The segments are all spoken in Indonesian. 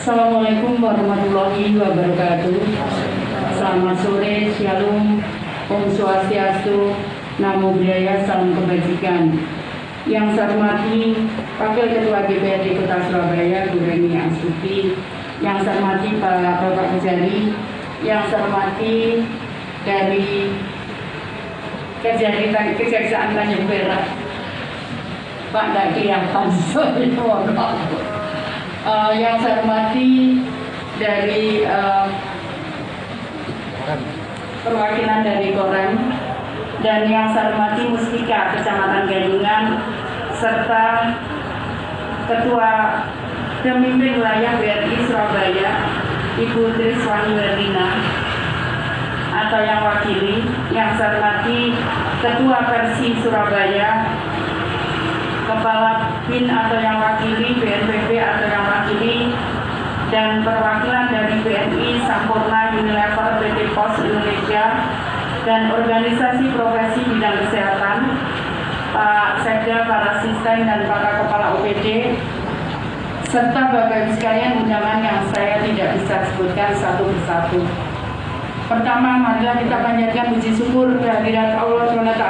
Assalamualaikum warahmatullahi wabarakatuh. Selamat sore, shalom, om swastiastu, namo buddhaya, salam kebajikan. Yang saya hormati Wakil Ketua DPRD Kota Surabaya, Bu Reni Astuti. Yang saya hormati Pak Bapak Kejari. Yang saya hormati dari Kejaksaan Tanjung Perak, Pak nggak kelihatan, sorry, mohon maaf. Yang saya hormati dari perwakilan dari Koran, dan yang saya hormati Muspika Kecamatan Gadungan, serta Ketua Pemimpin Wilayah BRI Surabaya, Ibu Triswani Werdina, atau yang wakili. Yang saya hormati Ketua Persi Surabaya, Kepala BIN atau yang wakili, BNPB atau yang wakili, dan perwakilan dari BNI, Sampurna, Unilever, PT Pos Indonesia, dan organisasi profesi bidang kesehatan, Pak Sekda, para asisten, dan para kepala OPD, serta Bapak Ibu sekalian undangan yang saya tidak bisa sebutkan satu persatu. Pertama, marilah kita panjatkan puji syukur kehadirat Allah SWT,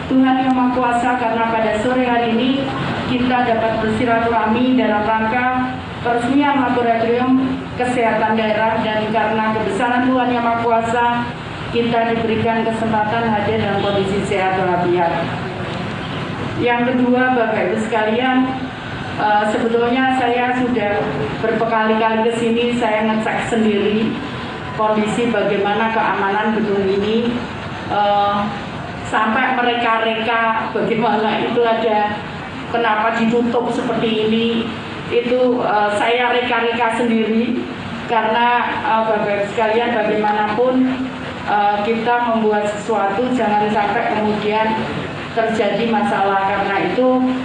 Tuhan Yang Maha Kuasa, karena pada sore hari ini kita dapat bersilaturahmi dalam rangka peresmian laboratorium kesehatan daerah, dan karena kebesaran Tuhan Yang Maha Kuasa kita diberikan kesempatan hadir dalam kondisi sehat walafiat. Yang kedua, Bapak Ibu sekalian, sebetulnya saya sudah berkali-kali ke sini, saya ngecek sendiri kondisi bagaimana keamanan gedung ini, sampai mereka-reka bagaimana itu ada kenapa ditutup seperti ini, itu saya reka-reka sendiri, karena Bapak sekalian bagaimanapun kita membuat sesuatu jangan sampai kemudian terjadi masalah. Karena itu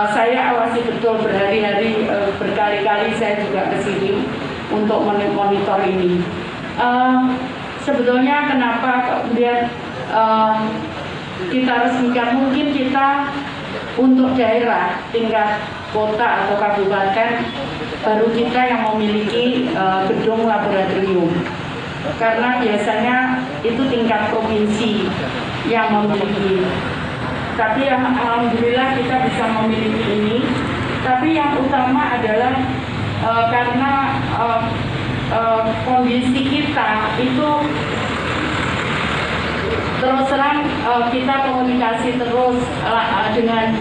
saya awasi betul berhari-hari, berkali-kali saya juga ke sini untuk monitor ini. Sebetulnya kenapa kemudian kita resmikan, mungkin kita untuk daerah tingkat kota atau kabupaten baru kita yang memiliki gedung laboratorium, karena biasanya itu tingkat provinsi yang memiliki. Tapi alhamdulillah kita bisa memiliki ini. Tapi yang utama adalah karena kondisi kita itu terus terang, kita komunikasi terus dengan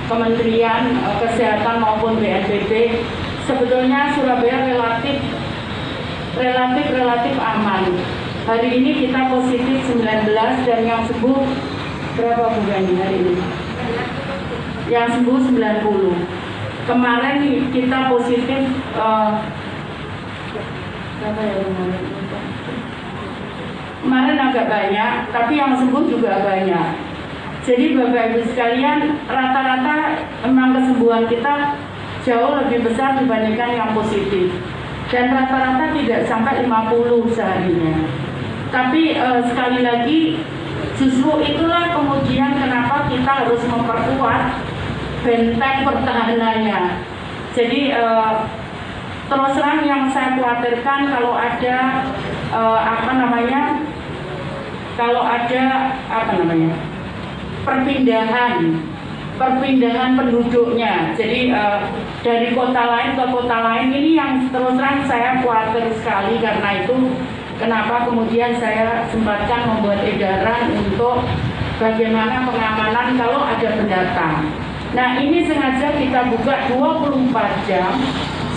Kementerian Kesehatan maupun BNPB. Sebetulnya Surabaya relatif aman. Hari ini kita positif 19 dan yang sembuh berapa bukan hari ini? Yang sembuh 90. Kemarin kita positif berapa ya kemarin? Kemarin agak banyak, tapi yang sembuh juga banyak. Jadi Bapak Ibu sekalian, rata-rata memang kesembuhan kita jauh lebih besar dibandingkan yang positif. Dan rata-rata tidak sampai 50 seharinya. Tapi sekali lagi, justru itulah kemudian kenapa kita harus memperkuat benteng pertahanannya. Jadi terus terang yang saya khawatirkan kalau ada perpindahan penduduknya. Jadi dari kota lain ke kota lain, ini yang terus terang saya khawatir sekali. Karena itu kenapa kemudian saya sempatkan membuat edaran untuk bagaimana pengamanan kalau ada pendatang. Nah, ini sengaja kita buka 24 jam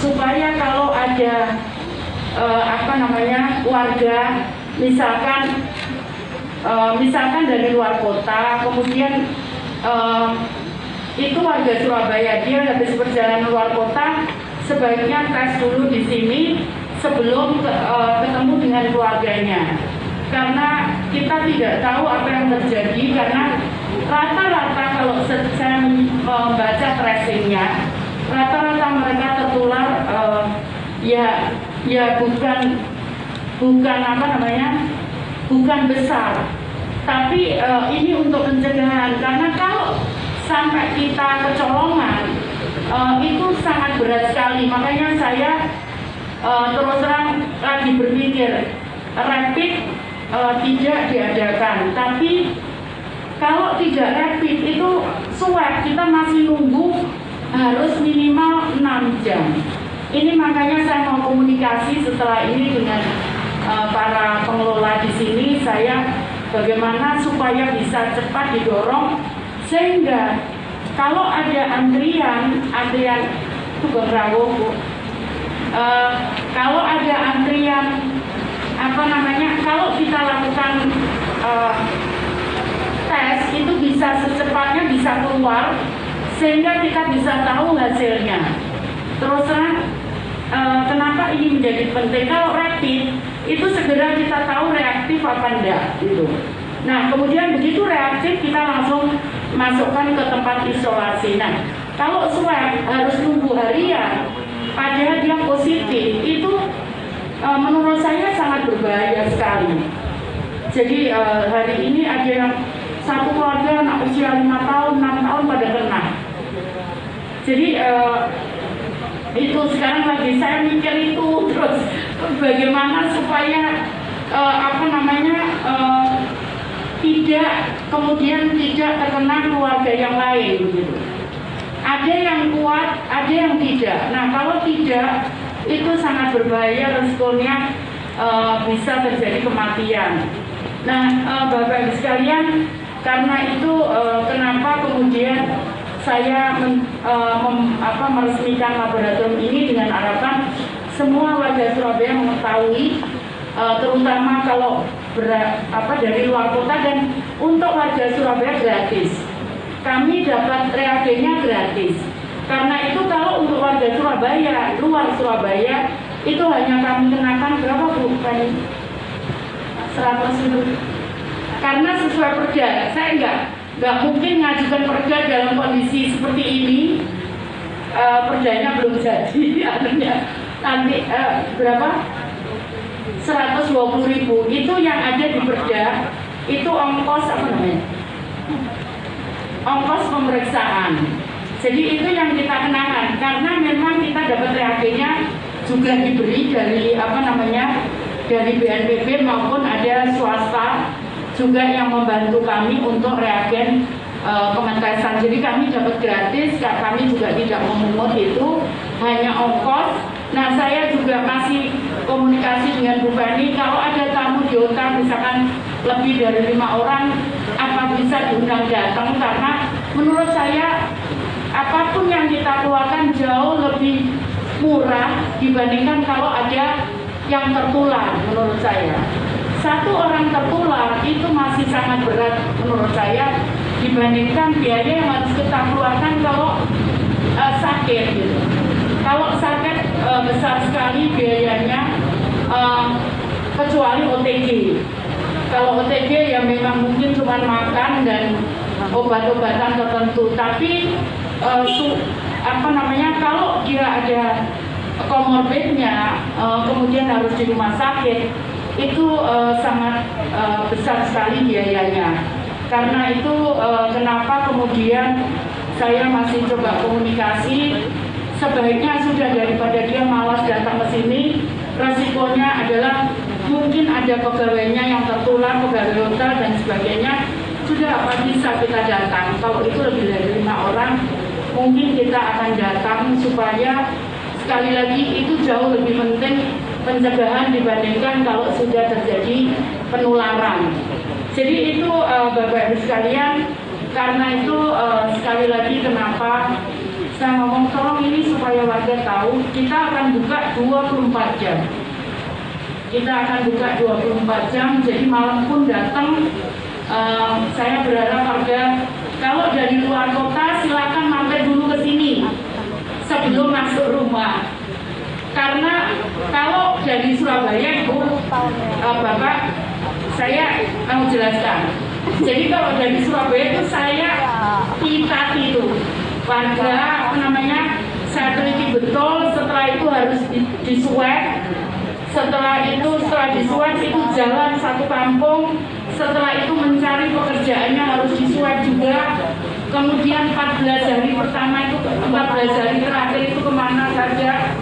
supaya kalau ada warga misalkan dari luar kota, kemudian itu warga Surabaya, dia habis perjalanan luar kota, sebaiknya tes dulu di sini sebelum ketemu dengan keluarganya. Karena kita tidak tahu apa yang terjadi, karena rata-rata kalau saya membaca tracingnya, rata-rata mereka tertular bukan besar, tapi ini untuk pencegahan. Karena kalau sampai kita kecolongan itu sangat berat sekali. Makanya saya terus terang lagi berpikir rapid tidak diadakan, tapi kalau tidak rapid itu swab kita masih nunggu harus minimal 6 jam. Ini makanya saya mau komunikasi setelah ini dengan para pengelola di sini, saya bagaimana supaya bisa cepat didorong sehingga kalau ada antrian kalau ada antrian kalau kita lakukan tes itu bisa secepatnya bisa keluar sehingga kita bisa tahu hasilnya. Terus kenapa ini menjadi penting? Kalau rapid itu segera kita tahu reaktif apa enggak gitu. Nah kemudian begitu reaktif kita langsung masukkan ke tempat isolasi. Nah kalau swab harus tunggu harian padahal dia positif, itu menurut saya sangat berbahaya sekali. Jadi hari ini ada yang satu keluarga anak usia 5 tahun, 6 tahun pada kena. Jadi itu sekarang lagi saya mikir itu terus bagaimana supaya tidak kemudian tidak terkena keluarga yang lain begitu. Ada yang kuat, ada yang tidak. Nah kalau tidak itu sangat berbahaya, resikonya bisa terjadi kematian. Nah Bapak Ibu sekalian, karena itu kenapa kemudian saya meresmikan laboratorium ini dengan harapan semua warga Surabaya mengetahui, terutama kalau dari luar kota, dan untuk warga Surabaya gratis. Kami dapat reagennya gratis. Karena itu kalau untuk warga Surabaya, luar Surabaya, itu hanya kami kenakan berapa Bu? 100 ribu. Karena sesuai perda, saya nggak mungkin ngajukan perda dalam kondisi seperti ini. Perdanya belum jadi, artinya nanti berapa? 120.000 itu yang ada di perda, itu ongkos ongkos pemeriksaan. Jadi itu yang kita kenakan karena memang kita dapat reagennya juga diberi dari dari BNPB maupun ada swasta juga yang membantu kami untuk reagen pengetesan. Jadi kami dapat gratis, kami juga tidak memungut itu, hanya ongkos. Nah saya juga masih komunikasi dengan Bu Feni, kalau ada tamu di hotel misalkan lebih dari 5 orang, apa bisa diundang datang, karena menurut saya apapun yang kita keluarkan jauh lebih murah dibandingkan kalau ada yang tertular. Menurut saya satu orang tertular itu masih sangat berat menurut saya dibandingkan biaya yang harus kita keluarkan kalau sakit gitu. Kalau sakit besar sekali biayanya, kecuali OTG. Kalau OTG ya memang mungkin cuma makan dan obat-obatan tertentu, tapi kalau dia ada komorbidnya kemudian harus di rumah sakit, itu sangat besar sekali biayanya. Karena itu kenapa kemudian saya masih coba komunikasi, sebaiknya sudah daripada dia malas datang ke sini, resikonya adalah mungkin ada pegawainya yang tertular, pegawai hotel dan sebagainya, sudah apa bisa kita datang. Kalau itu lebih dari 5 orang, mungkin kita akan datang supaya sekali lagi itu jauh lebih penting pencegahan dibandingkan kalau sudah terjadi penularan. Jadi itu Bapak Ibu sekalian, karena itu sekali lagi kenapa saya ngomong tolong ini supaya warga tahu, kita akan buka 24 jam. Kita akan buka 24 jam, jadi malam pun datang. Saya berharap warga kalau dari luar kota silakan mampir dulu ke sini sebelum masuk rumah. Karena kalau dari Surabaya, Bu, Bapak, saya mau jelaskan. Jadi kalau dari Surabaya itu saya itu warga saya teliti betul. Setelah itu harus diswab. Setelah diswab itu jalan satu kampung. Setelah itu mencari pekerjaannya harus diswab juga. Kemudian 14 hari pertama itu, 14 hari terakhir itu kemana saja,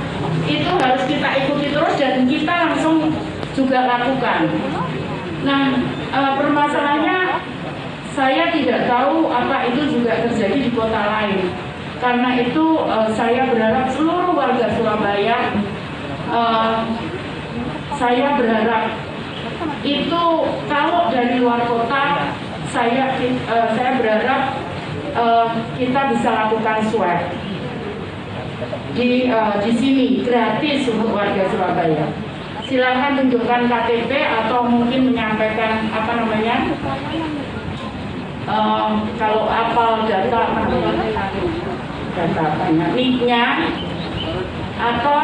itu harus kita ikuti terus. terus dan kita langsung juga lakukan. Nah, permasalahannya saya tidak tahu apa itu juga terjadi di kota lain. Karena itu saya berharap seluruh warga Surabaya, saya berharap itu kalau dari luar kota, saya berharap kita bisa lakukan swab di sini gratis untuk warga Surabaya. Silakan tunjukkan KTP atau mungkin menyampaikan apa namanya, kalau apal data NIK-nya atau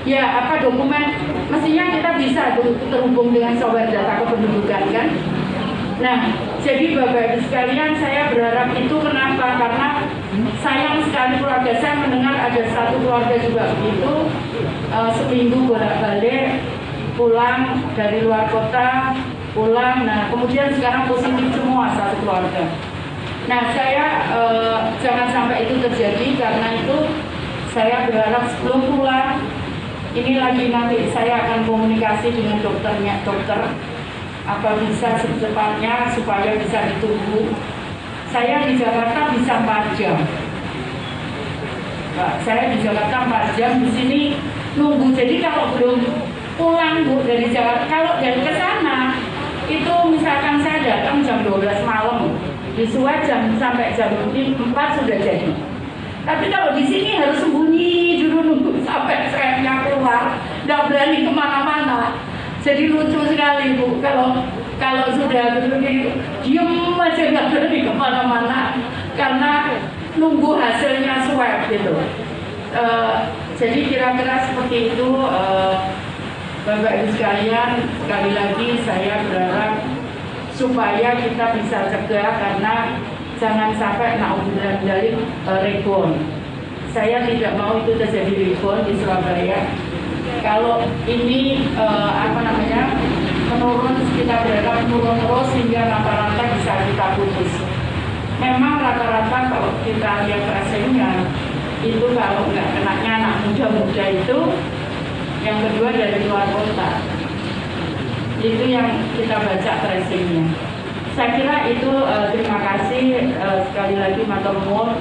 ya apa dokumen, mestinya kita bisa terhubung dengan software data kependudukan kan. Nah, jadi Bapak Ibu sekalian, saya berharap itu kenapa? Karena sayang sekali keluarga saya mendengar ada satu keluarga juga begitu, seminggu bolak-balik pulang dari luar kota, pulang, nah kemudian sekarang positif semua satu keluarga. Nah, saya jangan sampai itu terjadi, karena itu saya berharap sebelum pulang, ini lagi nanti saya akan komunikasi dengan dokter, apa bisa secepatnya supaya bisa ditunggu. Saya di Jakarta bisa 4 jam. Saya di Jakarta 4 jam, di sini nunggu. Jadi kalau belum pulang Bu dari Jakarta, kalau dari ke sana itu misalkan saya datang jam 12 malam, di swab sampai jam 4 sudah jadi. Tapi kalau di sini harus sembunyi dulu nunggu sampai swabnya keluar, nggak berani kemana-mana. Jadi lucu sekali Bu, kalau sudah begini diem aja nggak berani kemana-mana karena nunggu hasilnya swab gitu. Jadi kira-kira seperti itu, Bapak Ibu sekalian. Sekali lagi saya berharap supaya kita bisa cegah, karena jangan sampai naudzubillah dari rebound. Saya tidak mau itu terjadi rebound di Surabaya. Kalau ini menurun, kita berharap menurun terus hingga rata-rata bisa kita putus. Memang rata-rata kalau kita lihat tracingnya itu, kalau nggak kenanya anak muda-muda itu, yang kedua dari luar kota, itu yang kita baca tracingnya. Saya kira itu, terima kasih sekali lagi matur nuwun.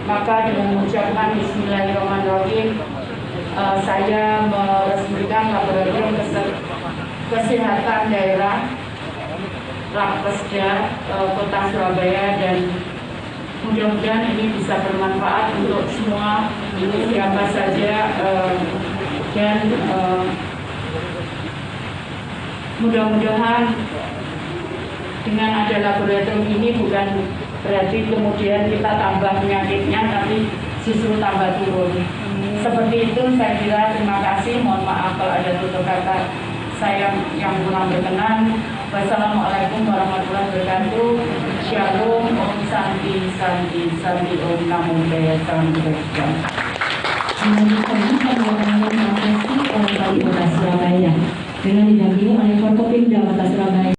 Maka dengan mengucapkan Bismillahirrahmanirrahim, saya meresmikan Laboratorium Kesehatan Daerah Labkesda Kota Surabaya, dan mudah-mudahan ini bisa bermanfaat untuk semua, siapa saja, dan mudah-mudahan dengan ada laboratorium ini bukan berarti kemudian kita tambah penyakitnya, tapi justru tambah turun. Seperti itu saya kira. Terima kasih, mohon maaf kalau ada tutur kata saya yang kurang berkenan. Wassalamualaikum warahmatullahi wabarakatuh. Shalom, Om Santi Santi Santi, Om Namo Buddhaya, salam kebajikan. Terima kasih Wali Kota Surabaya dengan didampingi oleh Forkopimda Kota Surabaya.